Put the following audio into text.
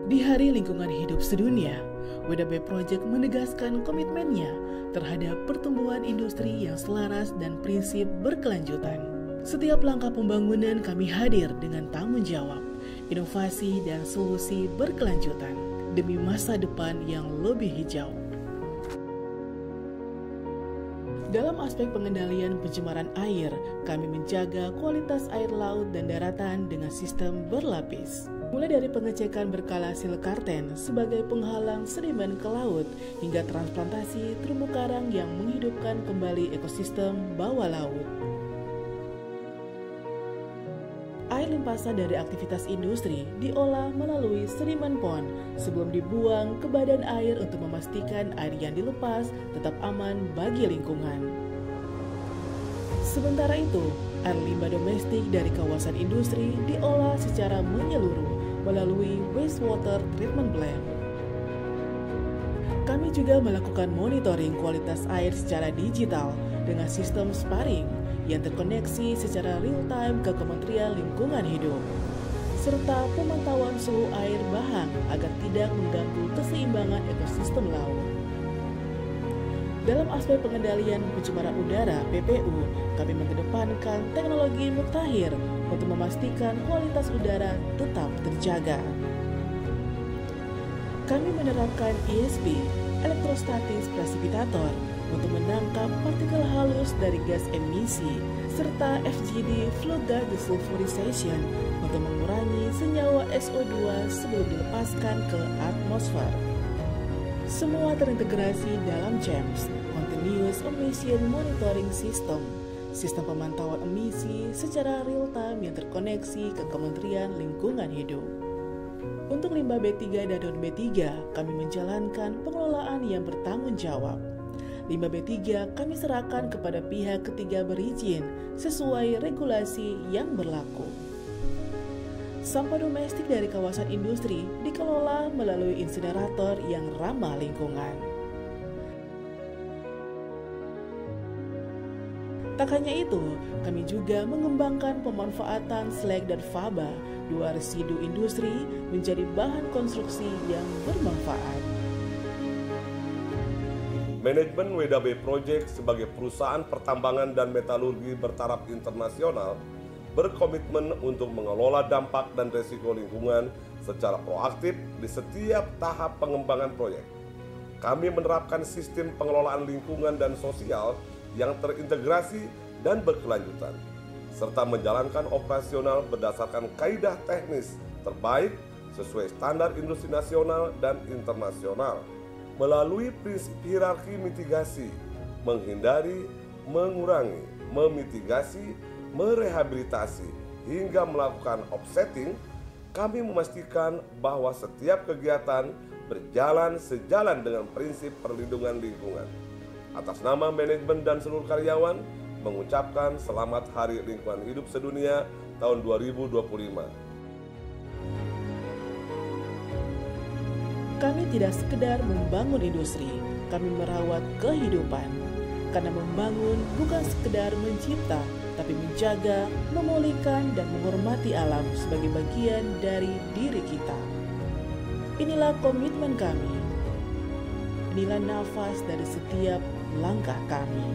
Di Hari Lingkungan Hidup Sedunia, WDB Project menegaskan komitmennya terhadap pertumbuhan industri yang selaras dan prinsip berkelanjutan. Setiap langkah pembangunan kami hadir dengan tanggung jawab, inovasi dan solusi berkelanjutan demi masa depan yang lebih hijau. Dalam aspek pengendalian pencemaran air, kami menjaga kualitas air laut dan daratan dengan sistem berlapis. Mulai dari pengecekan berkala silekarten sebagai penghalang sedimen ke laut, hingga transplantasi terumbu karang yang menghidupkan kembali ekosistem bawah laut. Air limpasan dari aktivitas industri diolah melalui sedimen pond sebelum dibuang ke badan air untuk memastikan air yang dilepas tetap aman bagi lingkungan. Sementara itu, air limbah domestik dari kawasan industri diolah secara menyeluruh melalui wastewater treatment plant. Kami juga melakukan monitoring kualitas air secara digital dengan sistem sparring yang terkoneksi secara real-time ke Kementerian Lingkungan Hidup, serta pemantauan suhu air bahang agar tidak mengganggu keseimbangan ekosistem laut. Dalam aspek pengendalian pencemaran udara (PPU), kami mengedepankan teknologi mutakhir untuk memastikan kualitas udara tetap terjaga. Kami menerapkan ESP, elektrostatis presipitator, untuk menangkap partikel halus dari gas emisi, serta FGD flue gas desulfurization untuk mengurangi senyawa SO2 sebelum dilepaskan ke atmosfer. Semua terintegrasi dalam CEMS, Continuous Emission Monitoring System, sistem pemantauan emisi secara real-time yang terkoneksi ke Kementerian Lingkungan Hidup. Untuk limbah B3 dan non-B3, kami menjalankan pengelolaan yang bertanggung jawab. Limbah B3 kami serahkan kepada pihak ketiga berizin sesuai regulasi yang berlaku. Sampah domestik dari kawasan industri dikelola melalui insinerator yang ramah lingkungan. Tak hanya itu, kami juga mengembangkan pemanfaatan slag dan faba, dua residu industri, menjadi bahan konstruksi yang bermanfaat. Manajemen WDB Project sebagai perusahaan pertambangan dan metalurgi bertaraf internasional berkomitmen untuk mengelola dampak dan risiko lingkungan secara proaktif di setiap tahap pengembangan proyek. Kami menerapkan sistem pengelolaan lingkungan dan sosial yang terintegrasi dan berkelanjutan, serta menjalankan operasional berdasarkan kaidah teknis terbaik sesuai standar industri nasional dan internasional. Melalui prinsip hierarki mitigasi, menghindari, mengurangi, memitigasi, merehabilitasi, hingga melakukan offsetting, kami memastikan bahwa setiap kegiatan berjalan sejalan dengan prinsip perlindungan lingkungan. Atas nama manajemen dan seluruh karyawan, mengucapkan Selamat Hari Lingkungan Hidup Sedunia tahun 2025. Kami tidak sekedar membangun industri, kami merawat kehidupan. Karena membangun bukan sekedar mencipta, tapi menjaga, memulihkan, dan menghormati alam sebagai bagian dari diri kita. Inilah komitmen kami. Inilah nafas dari setiap langkah kami.